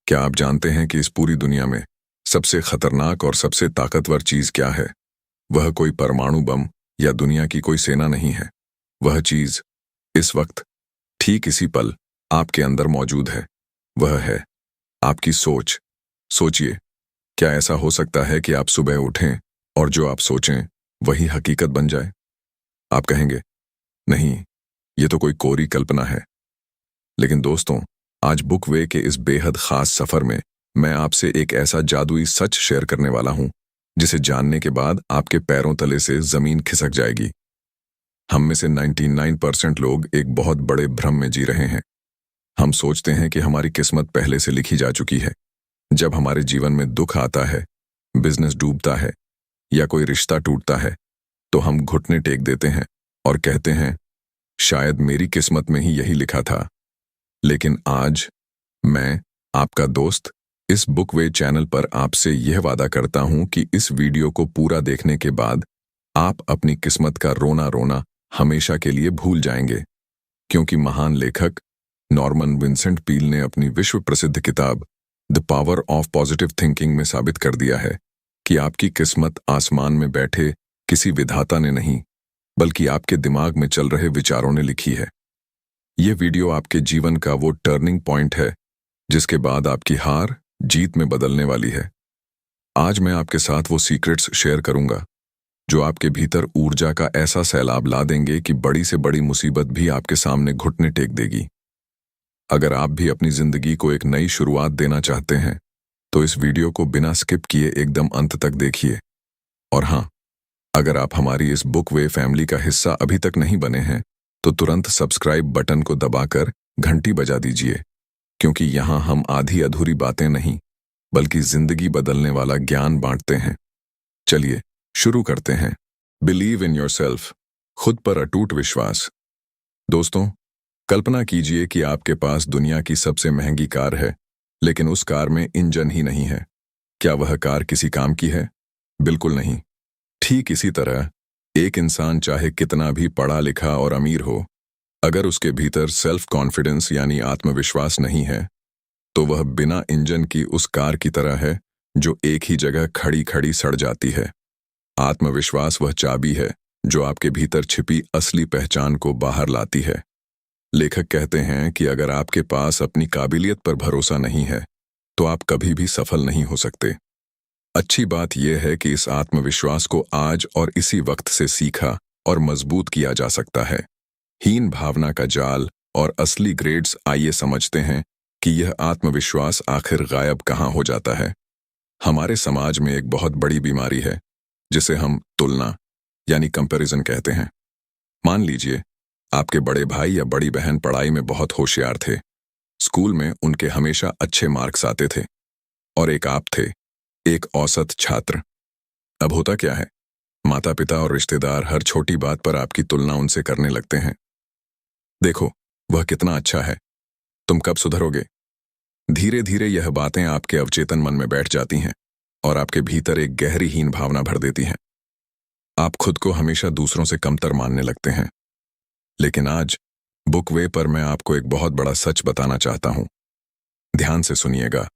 क्या आप जानते हैं कि इस पूरी दुनिया में सबसे खतरनाक और सबसे ताकतवर चीज क्या है? वह कोई परमाणु बम या दुनिया की कोई सेना नहीं है। वह चीज इस वक्त, ठीक इसी पल, आपके अंदर मौजूद है। वह है आपकी सोच। सोचिए, क्या ऐसा हो सकता है कि आप सुबह उठें और जो आप सोचें वही हकीकत बन जाए? आप कहेंगे, नहीं, ये तो कोई कोरी कल्पना है। लेकिन दोस्तों, आज बुक वे के इस बेहद खास सफर में मैं आपसे एक ऐसा जादुई सच शेयर करने वाला हूं जिसे जानने के बाद आपके पैरों तले से जमीन खिसक जाएगी। हम में से 99% लोग एक बहुत बड़े भ्रम में जी रहे हैं। हम सोचते हैं कि हमारी किस्मत पहले से लिखी जा चुकी है। जब हमारे जीवन में दुख आता है, बिजनेस डूबता है या कोई रिश्ता टूटता है, तो हम घुटने टेक देते हैं और कहते हैं, शायद मेरी किस्मत में ही यही लिखा था। लेकिन आज मैं, आपका दोस्त, इस बुक वे चैनल पर आपसे यह वादा करता हूं कि इस वीडियो को पूरा देखने के बाद आप अपनी किस्मत का रोना रोना हमेशा के लिए भूल जाएंगे। क्योंकि महान लेखक नॉर्मन विंसेंट पील ने अपनी विश्व प्रसिद्ध किताब the power of positive thinking में साबित कर दिया है कि आपकी किस्मत आसमान में बैठे किसी विधाता ने नहीं, बल्कि आपके दिमाग में चल रहे विचारों ने लिखी है। यह वीडियो आपके जीवन का वो टर्निंग पॉइंट है जिसके बाद आपकी हार जीत में बदलने वाली है। आज मैं आपके साथ वो सीक्रेट्स शेयर करूंगा जो आपके भीतर ऊर्जा का ऐसा सैलाब ला देंगे कि बड़ी से बड़ी मुसीबत भी आपके सामने घुटने टेक देगी। अगर आप भी अपनी जिंदगी को एक नई शुरुआत देना चाहते हैं तो इस वीडियो को बिना स्किप किए एकदम अंत तक देखिए। और हाँ, अगर आप हमारी इस बुक वे फैमिली का हिस्सा अभी तक नहीं बने हैं तो तुरंत सब्सक्राइब बटन को दबाकर घंटी बजा दीजिए, क्योंकि यहाँ हम आधी अधूरी बातें नहीं बल्कि जिंदगी बदलने वाला ज्ञान बांटते हैं। चलिए शुरू करते हैं। बिलीव इन योरसेल्फ, खुद पर अटूट विश्वास। दोस्तों, कल्पना कीजिए कि आपके पास दुनिया की सबसे महंगी कार है, लेकिन उस कार में इंजन ही नहीं है। क्या वह कार किसी काम की है? बिल्कुल नहीं। ठीक इसी तरह एक इंसान चाहे कितना भी पढ़ा लिखा और अमीर हो, अगर उसके भीतर सेल्फ कॉन्फिडेंस यानी आत्मविश्वास नहीं है तो वह बिना इंजन की उस कार की तरह है जो एक ही जगह खड़ी खड़ी सड़ जाती है। आत्मविश्वास वह चाबी है जो आपके भीतर छिपी असली पहचान को बाहर लाती है। लेखक कहते हैं कि अगर आपके पास अपनी काबिलियत पर भरोसा नहीं है तो आप कभी भी सफल नहीं हो सकते। अच्छी बात यह है कि इस आत्मविश्वास को आज और इसी वक्त से सीखा और मजबूत किया जा सकता है। हीन भावना का जाल और असली ग्रेड्स। आइए समझते हैं कि यह आत्मविश्वास आखिर गायब कहाँ हो जाता है। हमारे समाज में एक बहुत बड़ी बीमारी है जिसे हम तुलना यानी कंपैरिजन कहते हैं। मान लीजिए आपके बड़े भाई या बड़ी बहन पढ़ाई में बहुत होशियार थे। स्कूल में उनके हमेशा अच्छे मार्क्स आते थे और एक आप थे, एक औसत छात्र। अब होता क्या है, माता पिता और रिश्तेदार हर छोटी बात पर आपकी तुलना उनसे करने लगते हैं। देखो, वह कितना अच्छा है, तुम कब सुधरोगे? धीरे धीरे यह बातें आपके अवचेतन मन में बैठ जाती हैं और आपके भीतर एक गहरी हीन भावना भर देती हैं। आप खुद को हमेशा दूसरों से कमतर मानने लगते हैं। लेकिन आज बुक वे पर मैं आपको एक बहुत बड़ा सच बताना चाहता हूं। ध्यान से सुनिएगा।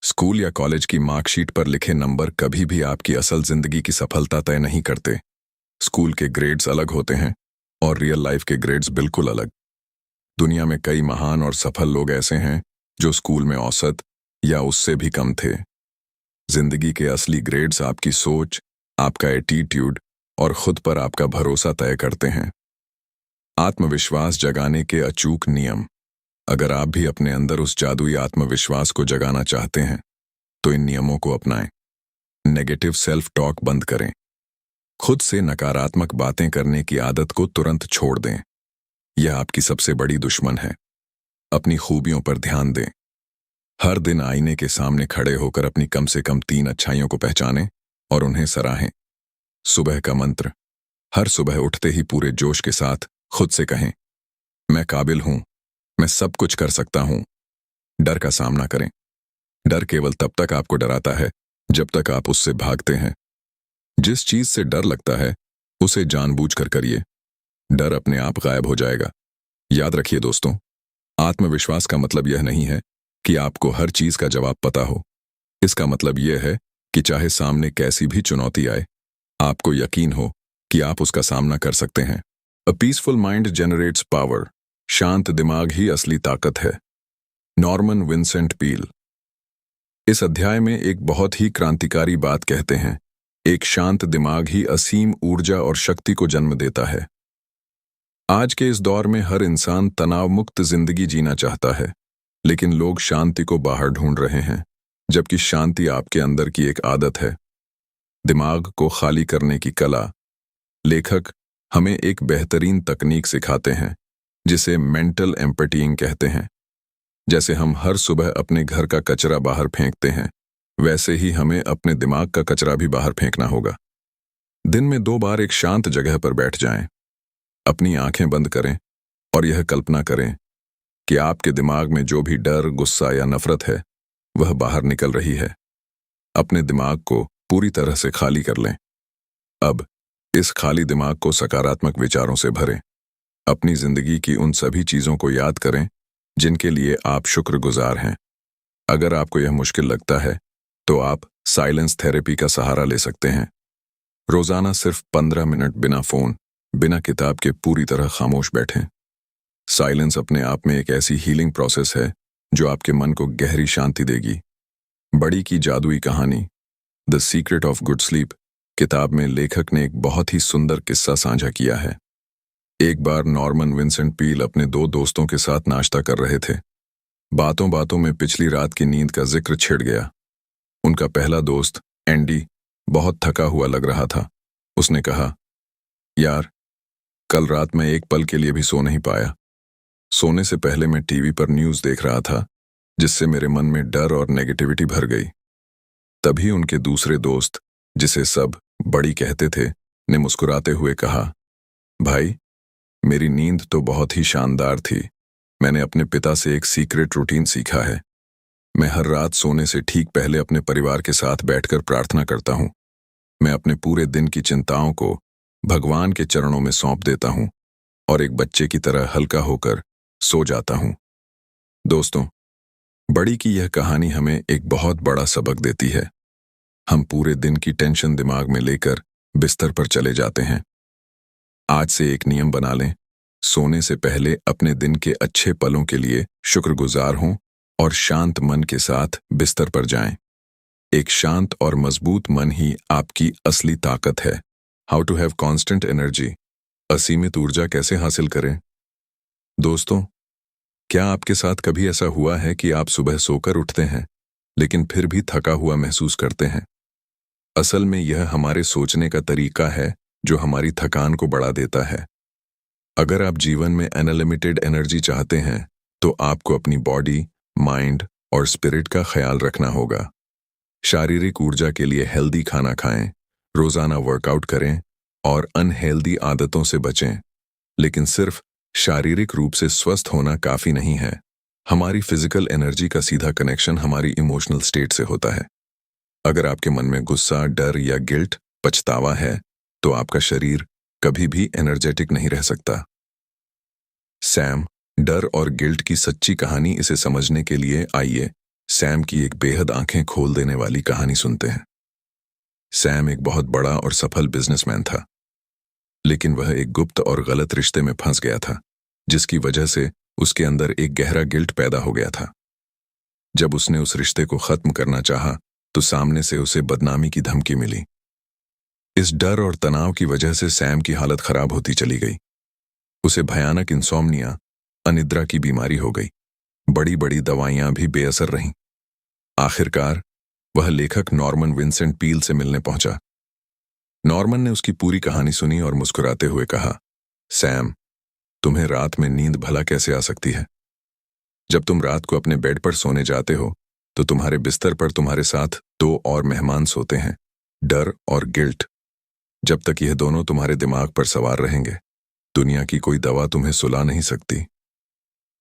स्कूल या कॉलेज की मार्कशीट पर लिखे नंबर कभी भी आपकी असल जिंदगी की सफलता तय नहीं करते। स्कूल के ग्रेड्स अलग होते हैं और रियल लाइफ के ग्रेड्स बिल्कुल अलग। दुनिया में कई महान और सफल लोग ऐसे हैं जो स्कूल में औसत या उससे भी कम थे। जिंदगी के असली ग्रेड्स आपकी सोच, आपका एटीट्यूड और खुद पर आपका भरोसा तय करते हैं। आत्मविश्वास जगाने के अचूक नियम। अगर आप भी अपने अंदर उस जादुई आत्मविश्वास को जगाना चाहते हैं तो इन नियमों को अपनाएं। नेगेटिव सेल्फ टॉक बंद करें। खुद से नकारात्मक बातें करने की आदत को तुरंत छोड़ दें। यह आपकी सबसे बड़ी दुश्मन है। अपनी खूबियों पर ध्यान दें। हर दिन आईने के सामने खड़े होकर अपनी कम से कम 3 अच्छाइयों को पहचानें और उन्हें सराहें। सुबह का मंत्र। हर सुबह उठते ही पूरे जोश के साथ खुद से कहें, मैं काबिल हूं, मैं सब कुछ कर सकता हूं। डर का सामना करें। डर केवल तब तक आपको डराता है जब तक आप उससे भागते हैं। जिस चीज से डर लगता है उसे जानबूझकर करिए। डर अपने आप गायब हो जाएगा। याद रखिए दोस्तों, आत्मविश्वास का मतलब यह नहीं है कि आपको हर चीज का जवाब पता हो। इसका मतलब यह है कि चाहे सामने कैसी भी चुनौती आए, आपको यकीन हो कि आप उसका सामना कर सकते हैं। A peaceful mind generates power. शांत दिमाग ही असली ताकत है। नॉर्मन विंसेंट पील इस अध्याय में एक बहुत ही क्रांतिकारी बात कहते हैं। एक शांत दिमाग ही असीम ऊर्जा और शक्ति को जन्म देता है। आज के इस दौर में हर इंसान तनाव मुक्त जिंदगी जीना चाहता है, लेकिन लोग शांति को बाहर ढूंढ रहे हैं, जबकि शांति आपके अंदर की एक आदत है। दिमाग को खाली करने की कला। लेखक हमें एक बेहतरीन तकनीक सिखाते हैं, जिसे मेंटल एम्पटीइंग कहते हैं। जैसे हम हर सुबह अपने घर का कचरा बाहर फेंकते हैं, वैसे ही हमें अपने दिमाग का कचरा भी बाहर फेंकना होगा। दिन में 2 बार एक शांत जगह पर बैठ जाएं, अपनी आंखें बंद करें और यह कल्पना करें कि आपके दिमाग में जो भी डर, गुस्सा या नफरत है, वह बाहर निकल रही है। अपने दिमाग को पूरी तरह से खाली कर लें। अब इस खाली दिमाग को सकारात्मक विचारों से भरें। अपनी जिंदगी की उन सभी चीजों को याद करें जिनके लिए आप शुक्रगुजार हैं। अगर आपको यह मुश्किल लगता है, तो आप साइलेंस थेरेपी का सहारा ले सकते हैं। रोजाना सिर्फ 15 मिनट बिना फोन, बिना किताब के पूरी तरह खामोश बैठें। साइलेंस अपने आप में एक ऐसी हीलिंग प्रोसेस है जो आपके मन को गहरी शांति देगी। बड़ी की जादुई कहानी the secret of good sleep किताब में लेखक ने एक बहुत ही सुंदर किस्सा साझा किया है। एक बार नॉर्मन विंसेंट पील अपने 2 दोस्तों के साथ नाश्ता कर रहे थे। बातों बातों में पिछली रात की नींद का जिक्र छिड़ गया। उनका पहला दोस्त एंडी बहुत थका हुआ लग रहा था। उसने कहा, यार, कल रात मैं एक पल के लिए भी सो नहीं पाया। सोने से पहले मैं टीवी पर न्यूज़ देख रहा था, जिससे मेरे मन में डर और नेगेटिविटी भर गई। तभी उनके दूसरे दोस्त, जिसे सब बड़ी कहते थे, ने मुस्कुराते हुए कहा, भाई, मेरी नींद तो बहुत ही शानदार थी। मैंने अपने पिता से एक सीक्रेट रूटीन सीखा है। मैं हर रात सोने से ठीक पहले अपने परिवार के साथ बैठकर प्रार्थना करता हूँ। मैं अपने पूरे दिन की चिंताओं को भगवान के चरणों में सौंप देता हूँ और एक बच्चे की तरह हल्का होकर सो जाता हूँ। दोस्तों, बड़ी की यह कहानी हमें एक बहुत बड़ा सबक देती है। हम पूरे दिन की टेंशन दिमाग में लेकर बिस्तर पर चले जाते हैं। आज से एक नियम बना लें, सोने से पहले अपने दिन के अच्छे पलों के लिए शुक्रगुजार हों और शांत मन के साथ बिस्तर पर जाएं। एक शांत और मजबूत मन ही आपकी असली ताकत है। How to have constant energy. असीमित ऊर्जा कैसे हासिल करें? दोस्तों, क्या आपके साथ कभी ऐसा हुआ है कि आप सुबह सोकर उठते हैं, लेकिन फिर भी थका हुआ महसूस करते हैं? असल में यह हमारे सोचने का तरीका है जो हमारी थकान को बढ़ा देता है। अगर आप जीवन में अनलिमिटेड एनर्जी चाहते हैं, तो आपको अपनी बॉडी, माइंड और स्पिरिट का ख्याल रखना होगा। शारीरिक ऊर्जा के लिए हेल्दी खाना खाएं, रोजाना वर्कआउट करें और अनहेल्दी आदतों से बचें। लेकिन सिर्फ शारीरिक रूप से स्वस्थ होना काफी नहीं है। हमारी फिजिकल एनर्जी का सीधा कनेक्शन हमारी इमोशनल स्टेट से होता है। अगर आपके मन में गुस्सा, डर या गिल्ट, पछतावा है, तो आपका शरीर कभी भी एनर्जेटिक नहीं रह सकता। सैम, डर और गिल्ट की सच्ची कहानी। इसे समझने के लिए आइए सैम की एक बेहद आंखें खोल देने वाली कहानी सुनते हैं। सैम एक बहुत बड़ा और सफल बिजनेसमैन था, लेकिन वह एक गुप्त और गलत रिश्ते में फंस गया था, जिसकी वजह से उसके अंदर एक गहरा गिल्ट पैदा हो गया था। जब उसने उस रिश्ते को खत्म करना चाहा, तो सामने से उसे बदनामी की धमकी मिली। इस डर और तनाव की वजह से सैम की हालत खराब होती चली गई। उसे भयानक इंसोम्निया, अनिद्रा की बीमारी हो गई। बड़ी बड़ी दवाइयां भी बेअसर रहीं। आखिरकार वह लेखक नॉर्मन विंसेंट पील से मिलने पहुंचा। नॉर्मन ने उसकी पूरी कहानी सुनी और मुस्कुराते हुए कहा, सैम, तुम्हें रात में नींद भला कैसे आ सकती है? जब तुम रात को अपने बेड पर सोने जाते हो, तो तुम्हारे बिस्तर पर तुम्हारे साथ 2 और मेहमान सोते हैं, डर और गिल्ट। जब तक यह दोनों तुम्हारे दिमाग पर सवार रहेंगे, दुनिया की कोई दवा तुम्हें सुला नहीं सकती।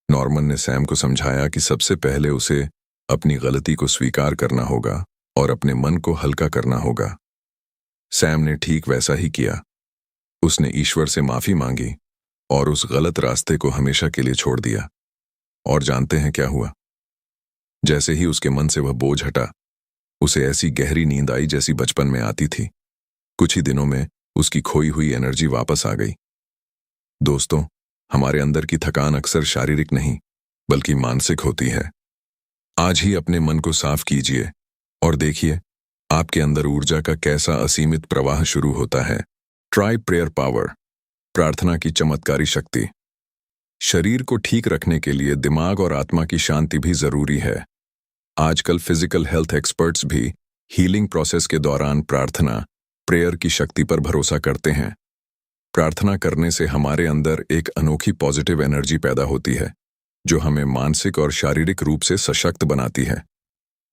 नॉर्मन ने सैम को समझाया कि सबसे पहले उसे अपनी गलती को स्वीकार करना होगा और अपने मन को हल्का करना होगा। सैम ने ठीक वैसा ही किया। उसने ईश्वर से माफी मांगी और उस गलत रास्ते को हमेशा के लिए छोड़ दिया। और जानते हैं क्या हुआ? जैसे ही उसके मन से वह बोझ हटा, उसे ऐसी गहरी नींद आई जैसी बचपन में आती थी। कुछ ही दिनों में उसकी खोई हुई एनर्जी वापस आ गई। दोस्तों, हमारे अंदर की थकान अक्सर शारीरिक नहीं बल्कि मानसिक होती है। आज ही अपने मन को साफ कीजिए और देखिए आपके अंदर ऊर्जा का कैसा असीमित प्रवाह शुरू होता है। ट्राई प्रेयर पावर, प्रार्थना की चमत्कारी शक्ति। शरीर को ठीक रखने के लिए दिमाग और आत्मा की शांति भी जरूरी है। आजकल फिजिकल हेल्थ एक्सपर्ट्स भी हीलिंग प्रोसेस के दौरान प्रार्थना, प्रेयर की शक्ति पर भरोसा करते हैं। प्रार्थना करने से हमारे अंदर एक अनोखी पॉजिटिव एनर्जी पैदा होती है, जो हमें मानसिक और शारीरिक रूप से सशक्त बनाती है।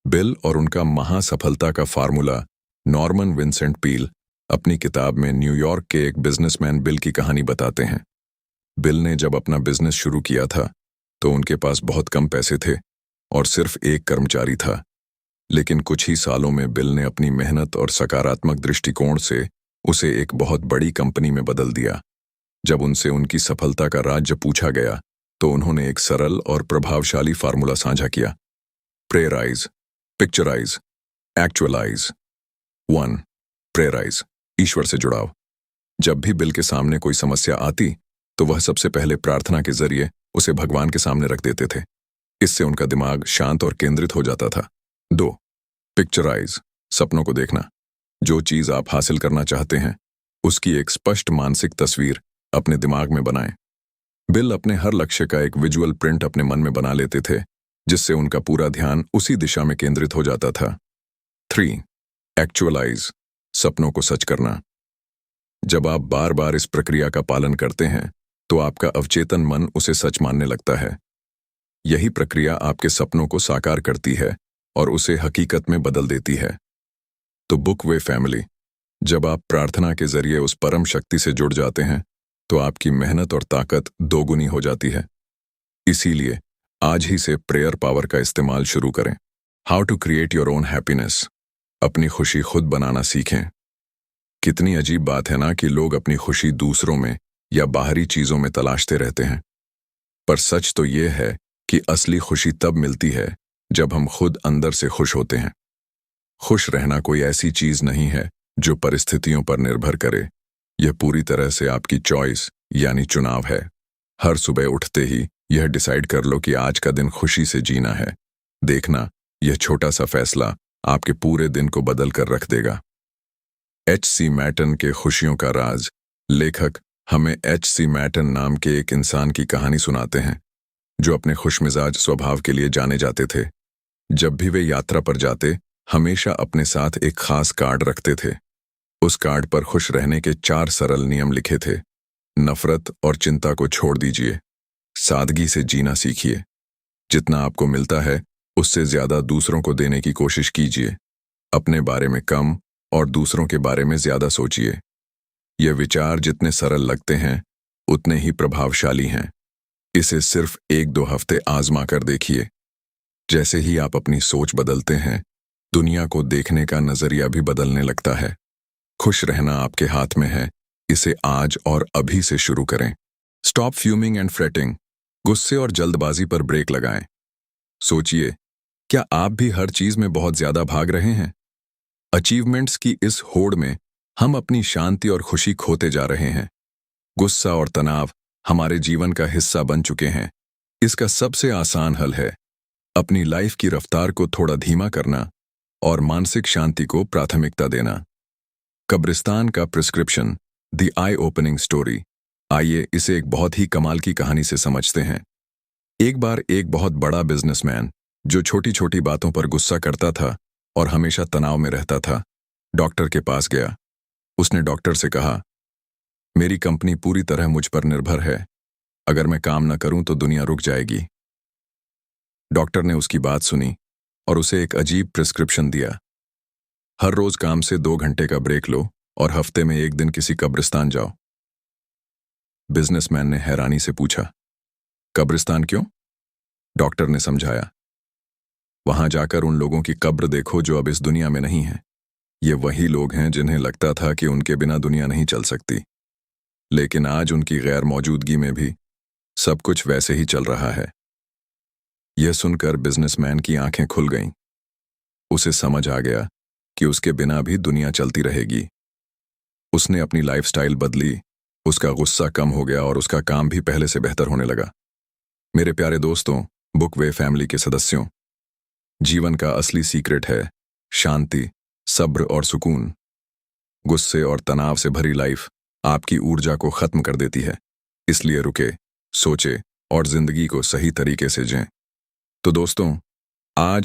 बिल और उनका महासफलता का फार्मूला। नॉर्मन विंसेंट पील अपनी किताब में न्यूयॉर्क के एक बिजनेसमैन बिल की कहानी बताते हैं। बिल ने जब अपना बिजनेस शुरू किया था तो उनके पास बहुत कम पैसे थे और सिर्फ एक कर्मचारी था। लेकिन कुछ ही सालों में बिल ने अपनी मेहनत और सकारात्मक दृष्टिकोण से उसे एक बहुत बड़ी कंपनी में बदल दिया। जब उनसे उनकी सफलता का राज पूछा गया तो उन्होंने एक सरल और प्रभावशाली फार्मूला साझा किया। प्रेयराइज, पिक्चराइज, एक्चुअलाइज। 1. प्रेयराइज, ईश्वर से जुड़ाव। जब भी बिल के सामने कोई समस्या आती तो वह सबसे पहले प्रार्थना के जरिए उसे भगवान के सामने रख देते थे। इससे उनका दिमाग शांत और केंद्रित हो जाता था। 2. पिक्चराइज, सपनों को देखना। जो चीज आप हासिल करना चाहते हैं उसकी एक स्पष्ट मानसिक तस्वीर अपने दिमाग में बनाएं। बिल अपने हर लक्ष्य का एक विजुअल प्रिंट अपने मन में बना लेते थे, जिससे उनका पूरा ध्यान उसी दिशा में केंद्रित हो जाता था। 3. एक्चुअलाइज, सपनों को सच करना। जब आप बार बार इस प्रक्रिया का पालन करते हैं तो आपका अवचेतन मन उसे सच मानने लगता है। यही प्रक्रिया आपके सपनों को साकार करती है और उसे हकीकत में बदल देती है। तो बुक वे फैमिली, जब आप प्रार्थना के जरिए उस परम शक्ति से जुड़ जाते हैं तो आपकी मेहनत और ताकत दोगुनी हो जाती है। इसीलिए आज ही से प्रेयर पावर का इस्तेमाल शुरू करें। How to create your own happiness, अपनी खुशी खुद बनाना सीखें। कितनी अजीब बात है ना कि लोग अपनी खुशी दूसरों में या बाहरी चीजों में तलाशते रहते हैं, पर सच तो ये है कि असली खुशी तब मिलती है जब हम खुद अंदर से खुश होते हैं। खुश रहना कोई ऐसी चीज नहीं है जो परिस्थितियों पर निर्भर करे। यह पूरी तरह से आपकी चॉइस यानी चुनाव है। हर सुबह उठते ही यह डिसाइड कर लो कि आज का दिन खुशी से जीना है। देखना, यह छोटा सा फैसला आपके पूरे दिन को बदल कर रख देगा। H.C. मैटन के खुशियों का राज। लेखक हमें H.C. मैटन नाम के एक इंसान की कहानी सुनाते हैं जो अपने खुशमिजाज स्वभाव के लिए जाने जाते थे। जब भी वे यात्रा पर जाते हमेशा अपने साथ एक खास कार्ड रखते थे। उस कार्ड पर खुश रहने के 4 सरल नियम लिखे थे। नफरत और चिंता को छोड़ दीजिए, सादगी से जीना सीखिए, जितना आपको मिलता है उससे ज्यादा दूसरों को देने की कोशिश कीजिए, अपने बारे में कम और दूसरों के बारे में ज्यादा सोचिए। ये विचार जितने सरल लगते हैं उतने ही प्रभावशाली हैं। इसे सिर्फ 1-2 हफ्ते आजमा कर देखिए। जैसे ही आप अपनी सोच बदलते हैं, दुनिया को देखने का नजरिया भी बदलने लगता है। खुश रहना आपके हाथ में है, इसे आज और अभी से शुरू करें। स्टॉप फ्यूमिंग एंड फ्रेटिंग, गुस्से और जल्दबाजी पर ब्रेक लगाएं। सोचिए, क्या आप भी हर चीज में बहुत ज्यादा भाग रहे हैं? अचीवमेंट्स की इस होड़ में हम अपनी शांति और खुशी खोते जा रहे हैं। गुस्सा और तनाव हमारे जीवन का हिस्सा बन चुके हैं। इसका सबसे आसान हल है अपनी लाइफ की रफ्तार को थोड़ा धीमा करना और मानसिक शांति को प्राथमिकता देना। कब्रिस्तान का prescription, the I opening story. आइए इसे एक बहुत ही कमाल की कहानी से समझते हैं। एक बार एक बहुत बड़ा बिजनेसमैन जो छोटी छोटी बातों पर गुस्सा करता था और हमेशा तनाव में रहता था, डॉक्टर के पास गया। उसने डॉक्टर से कहा, मेरी कंपनी पूरी तरह मुझ पर निर्भर है। अगर मैं काम न करूं तो दुनिया रुक जाएगी। डॉक्टर ने उसकी बात सुनी और उसे एक अजीब प्रिस्क्रिप्शन दिया। हर रोज काम से 2 घंटे का ब्रेक लो और हफ्ते में 1 दिन किसी कब्रिस्तान जाओ। बिजनेसमैन ने हैरानी से पूछा, कब्रिस्तान क्यों? डॉक्टर ने समझाया, वहां जाकर उन लोगों की कब्र देखो जो अब इस दुनिया में नहीं है। ये वही लोग हैं जिन्हें लगता था कि उनके बिना दुनिया नहीं चल सकती, लेकिन आज उनकी गैर मौजूदगी में भी सब कुछ वैसे ही चल रहा है। यह सुनकर बिजनेसमैन की आंखें खुल गईं। उसे समझ आ गया कि उसके बिना भी दुनिया चलती रहेगी। उसने अपनी लाइफस्टाइल बदली, उसका गुस्सा कम हो गया और उसका काम भी पहले से बेहतर होने लगा। मेरे प्यारे दोस्तों, बुकवे फैमिली के सदस्यों, जीवन का असली सीक्रेट है शांति, सब्र और सुकून। गुस्से और तनाव से भरी लाइफ आपकी ऊर्जा को खत्म कर देती है। इसलिए रुके, सोचे और जिंदगी को सही तरीके से जिएं। तो दोस्तों, आज